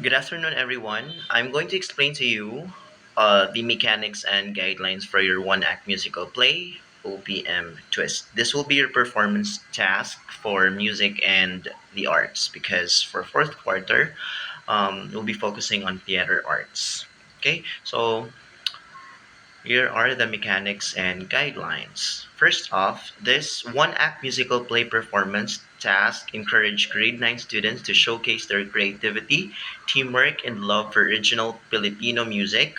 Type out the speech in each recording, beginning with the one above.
Good afternoon, everyone. I'm going to explain to you the mechanics and guidelines for your one act musical play, OPM Twist. This will be your performance task for music and the arts because for fourth quarter, we'll be focusing on theater arts. Okay, so here are the mechanics and guidelines. First off, this one act musical play performance task encourage grade 9 students to showcase their creativity, teamwork, and love for original Filipino music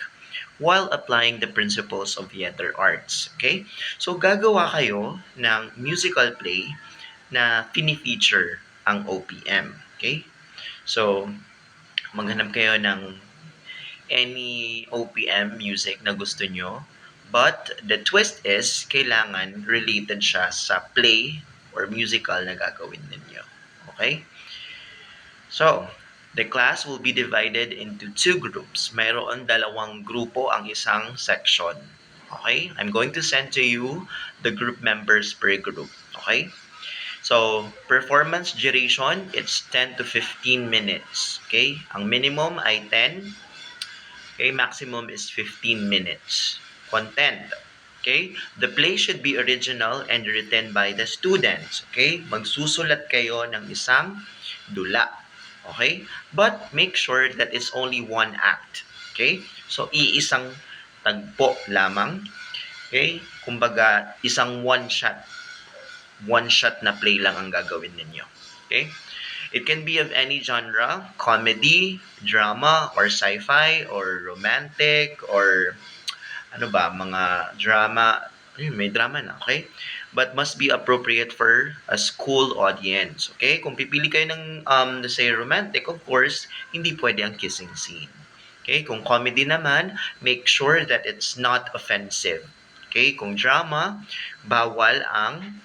while applying the principles of theater arts. Okay? So gagawa kayo ng musical play na fini-feature ang OPM. Okay? So maghanap kayo ng any OPM music na gusto nyo. But the twist is, kailangan related siya sa play or musical na gagawin ninyo. Okay? So, the class will be divided into two groups. Mayroon dalawang grupo ang isang section. Okay? I'm going to send to you the group members per group. Okay? So, performance duration, it's 10 to 15 minutes. Okay? Ang minimum ay 10. Okay, maximum is 15 minutes. Content. Okay, the play should be original and written by the students. Okay, magsusulat kayo ng isang dula. Okay, but make sure that it's only one act. Okay, so iisang tagpo lamang. Okay, kumbaga isang one shot na play lang ang gagawin ninyo. Okay, it can be of any genre, comedy, drama, or sci-fi, or romantic, or ano ba, mga drama. May drama na, okay? But must be appropriate for a school audience, okay? Kung pipili kayo ng, let's say, romantic, of course, hindi pwede ang kissing scene. Okay? Kung comedy naman, make sure that it's not offensive. Okay? Kung drama, bawal ang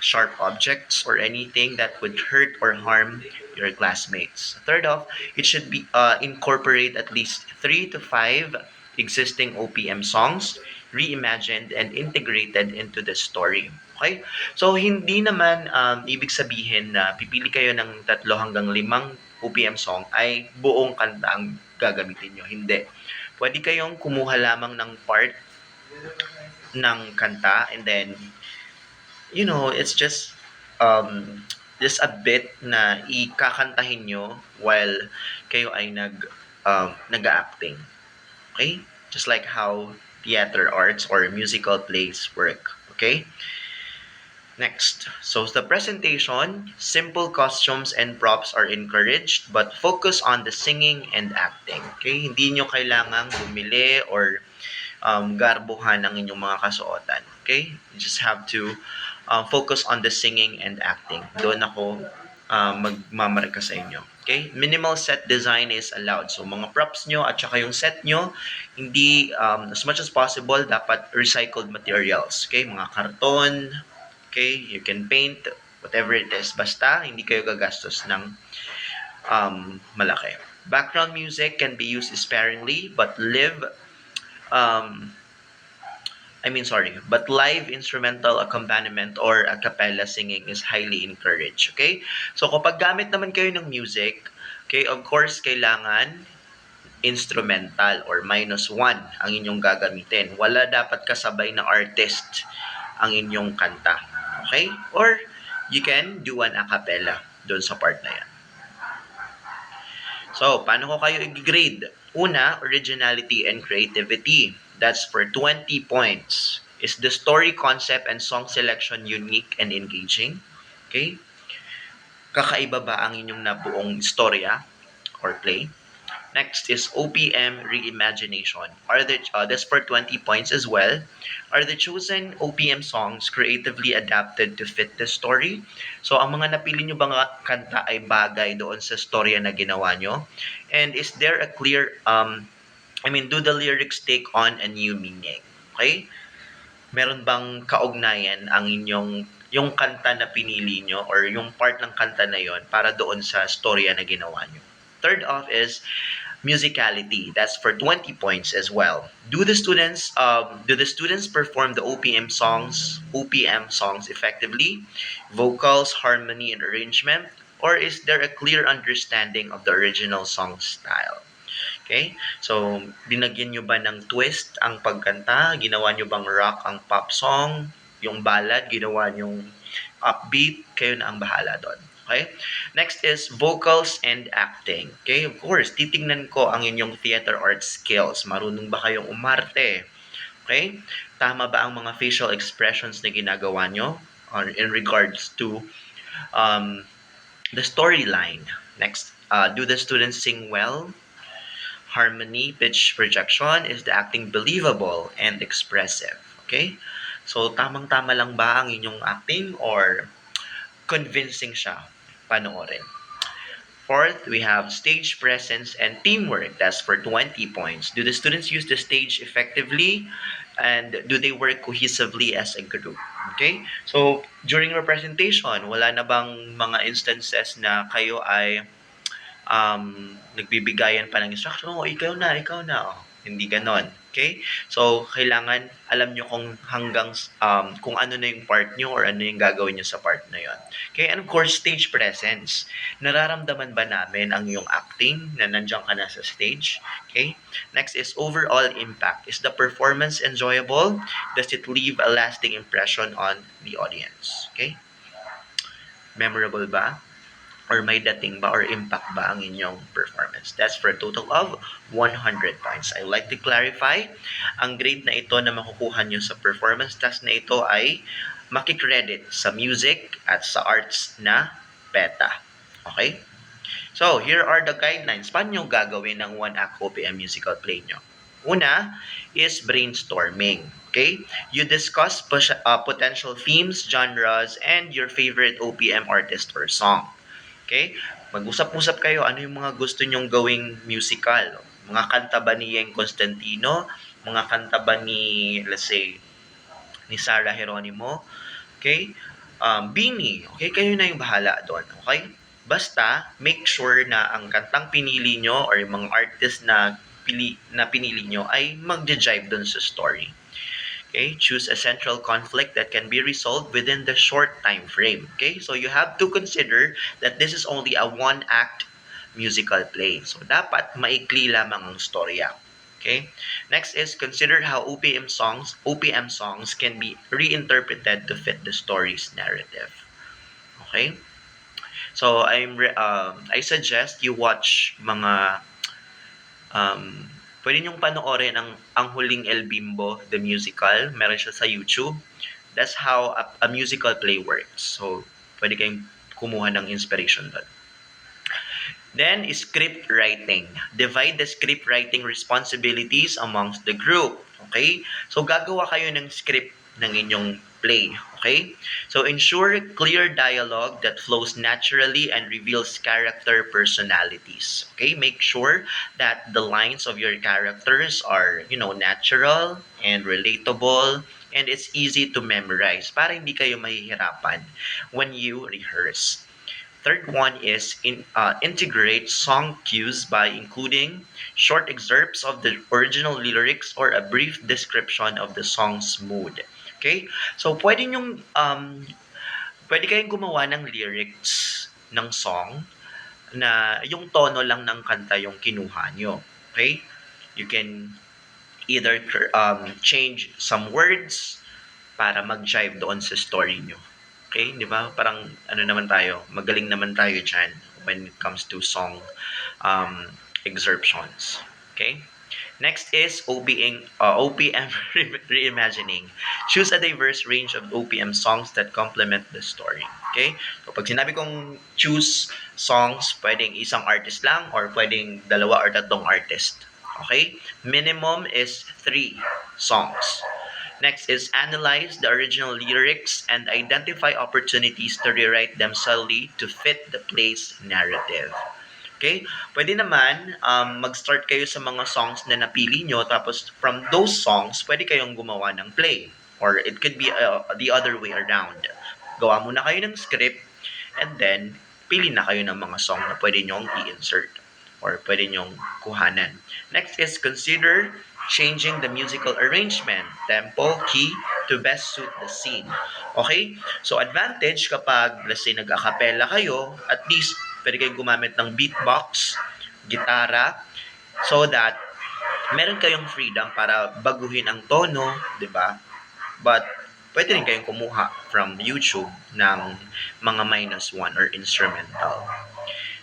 sharp objects or anything that would hurt or harm your classmates. Third off, it should be incorporate at least 3 to 5 existing OPM songs, reimagined and integrated into the story. Okay? So, hindi naman ibig sabihin na pipili kayo ng 3 hanggang 5 OPM song ay buong kanta ang gagamitin nyo. Hindi. Pwede kayong kumuha lamang ng part ng kanta and then it's just a bit na ikakantahin nyo while kayo ay nag-acting. Okay? Just like how theater arts or musical plays work. Okay? Next. So the presentation, simple costumes and props are encouraged but focus on the singing and acting. Okay? Hindi nyo kailangang bumili or garbuhan ng inyong mga kasuotan. Okay? You just have to focus on the singing and acting. Doon ako magmamarka sa inyo. Okay? Minimal set design is allowed. So, mga props nyo at saka yung set nyo, hindi, as much as possible, dapat recycled materials. Okay? Mga karton, okay? You can paint, whatever it is. Basta, hindi kayo gagastos ng malaki. Background music can be used sparingly, but but live instrumental accompaniment or a cappella singing is highly encouraged. Okay? So, kapag gamit naman kayo ng music, okay, of course, kailangan instrumental or -1 ang inyong gagamitin. Wala dapat kasabay na artist ang inyong kanta. Okay? Or, you can do an a cappella doon sa part na yan. So, paano ko kayo i-grade? Una, originality and creativity. That's for 20 points. Is the story, concept, and song selection unique and engaging? Okay? Kakaiba ba ang inyong nabuong storya or play? Next is OPM reimagination. That's for 20 points as well. Are the chosen OPM songs creatively adapted to fit the story? So, ang mga napili nyo bang kanta ay bagay doon sa storya na ginawa nyo? And is there a clear, do the lyrics take on a new meaning? Okay? Meron bang kaugnayan ang yung kanta na pinili nyo or yung part ng kanta na yon para doon sa storya na ginawa nyo? Third off is musicality. That's for 20 points as well. Do the students perform the OPM songs effectively? Vocals, harmony, and arrangement, Or is there a clear understanding of the original song style? Okay? So, binagyan nyo ba ng twist ang pagkanta? Ginawa nyo bang rock ang pop song? Yung ballad, ginawa nyo upbeat? Kayo na ang bahala doon. Okay? Next is vocals and acting. Okay? Of course, titingnan ko ang inyong theater arts skills. Marunong ba kayong umarte? Okay? Tama ba ang mga facial expressions na ginagawa nyo? Or in regards to um, the storyline. Next, do the students sing well? Harmony, pitch, projection, is the acting believable and expressive? Okay? So, tamang-tama lang ba ang inyong acting or convincing siya panoorin? Fourth, we have stage presence and teamwork. That's for 20 points. Do the students use the stage effectively? And do they work cohesively as a group? Okay? So, during your presentation, wala na bang mga instances na kayo ay nagbibigayan pa ng instruction, oh, ikaw na. Oh, hindi ganon. Okay? So, kailangan alam nyo kung ano na yung part nyo or ano yung gagawin nyo sa part na yon. Okay? And of course, stage presence. Nararamdaman ba namin ang iyong acting na nandiyan ka na sa stage? Okay? Next is overall impact. Is the performance enjoyable? Does it leave a lasting impression on the audience? Okay? Memorable ba? Or may dating ba or impact ba ang inyong performance? That's for a total of 100 points. I would like to clarify, ang grade na ito na makukuha nyo sa performance test na ito ay makikredit sa music at sa arts na beta. Okay? So, here are the guidelines. Paano nyo gagawin ng 1-act OPM musical play nyo? Una is brainstorming. Okay? You discuss potential themes, genres, and your favorite OPM artist or song. Okay? Mag-usap-usap kayo ano yung mga gusto nyong gawing musical. Mga kanta ba ni Yeng Constantino? Mga kanta ba ni, let's say, ni Sarah Geronimo? Okay? Bini. Okay? Kayo na yung bahala doon. Okay? Basta, make sure na ang kantang pinili nyo or yung mga artist na pinili nyo ay mag-jive doon sa story. Okay, choose a central conflict that can be resolved within the short time frame. Okay, so you have to consider that this is only a one-act musical play. So, dapat maikli lamang ang storya. Okay, next is consider how OPM songs can be reinterpreted to fit the story's narrative. Okay, so I suggest you watch mga pwede niyong panoorin ang Huling El Bimbo, the musical. Meron siya sa YouTube. That's how a musical play works. So, pwede kayong kumuha ng inspiration doon. Then, script writing. Divide the script writing responsibilities amongst the group. Okay? So, gagawa kayo ng script ng inyong play. Okay? So, ensure clear dialogue that flows naturally and reveals character personalities. Okay? Make sure that the lines of your characters are, natural and relatable and it's easy to memorize para hindi kayo mahihirapan when you rehearse. Third one is integrate song cues by including short excerpts of the original lyrics or a brief description of the song's mood. Okay? So, pwede kayong gumawa ng lyrics ng song na yung tono lang ng kanta yung kinuha nyo. Okay? You can either change some words para mag-jive doon sa story nyo. Okay? Di ba? Parang magaling naman tayo dyan when it comes to song excerptions. Okay? Next is OPM reimagining. Choose a diverse range of OPM songs that complement the story. Okay? So, pag sinabi kong choose songs, pwedeng isang artist lang or pwedeng 2 or 3 artist. Okay? Minimum is 3 songs. Next is analyze the original lyrics and identify opportunities to rewrite them subtly to fit the play's narrative. Okay? Pwede naman mag-start kayo sa mga songs na napili nyo tapos from those songs, pwede kayong gumawa ng play. Or it could be the other way around. Gawa muna kayo ng script and then pili na kayo ng mga song na pwede nyong i-insert or pwede nyong kuhanan. Next is consider changing the musical arrangement, tempo, key, to best suit the scene. Okay? So, advantage kapag, let's say, nag-acapella kayo, at least, pwede kayong gumamit ng beatbox, gitara, so that meron kayong freedom para baguhin ang tono, di ba? But, pwede rin kayong kumuha from YouTube ng mga -1 or instrumental.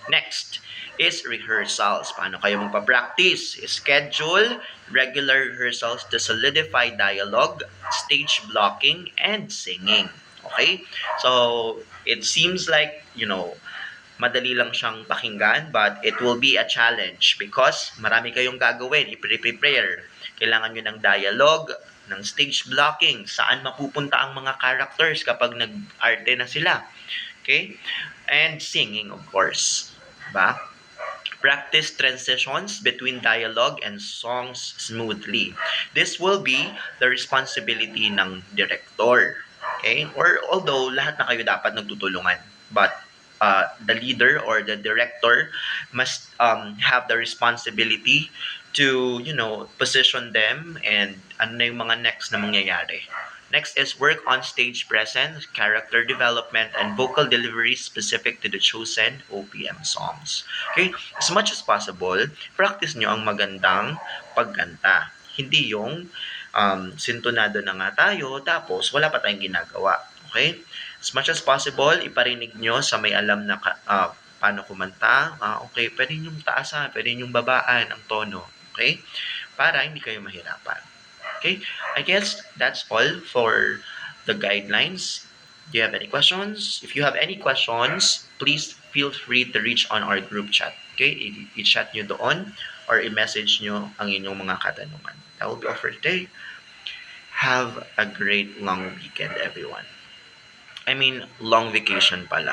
Next is rehearsals. Paano kayo magpa-practice? Schedule regular rehearsals to solidify dialogue, stage blocking, and singing. Okay? So, it seems like, madali lang siyang pakinggan, but it will be a challenge because marami kayong gagawin, i-prepare. Kailangan nyo ng dialogue, ng stage blocking, saan mapupunta ang mga characters kapag nag-arte na sila. Okay? And singing, of course. Diba? Practice transitions between dialogue and songs smoothly. This will be the responsibility ng director. Okay? Or although lahat na kayo dapat nagtutulungan, but the leader or the director must have the responsibility to, position them and ano na yung mga next na mangyayari. Next is work on stage presence, character development, and vocal delivery specific to the chosen OPM songs. Okay? As much as possible, practice nyo ang magandang pagkanta. Hindi yung sintonado na nga tayo, tapos wala pa tayong ginagawa. Okay? As much as possible, iparinig nyo sa may alam na paano kumanta. Okay, pwede nyong taasan, pwede nyong babaan ang tono. Okay? Para hindi kayo mahirapan. Okay, I guess that's all for the guidelines. Do you have any questions? If you have any questions, please feel free to reach on our group chat. Okay, i-chat nyo doon or i-message nyo ang inyong mga katanungan. That will be all for today. Have a great long weekend, everyone. I mean, long vacation pala.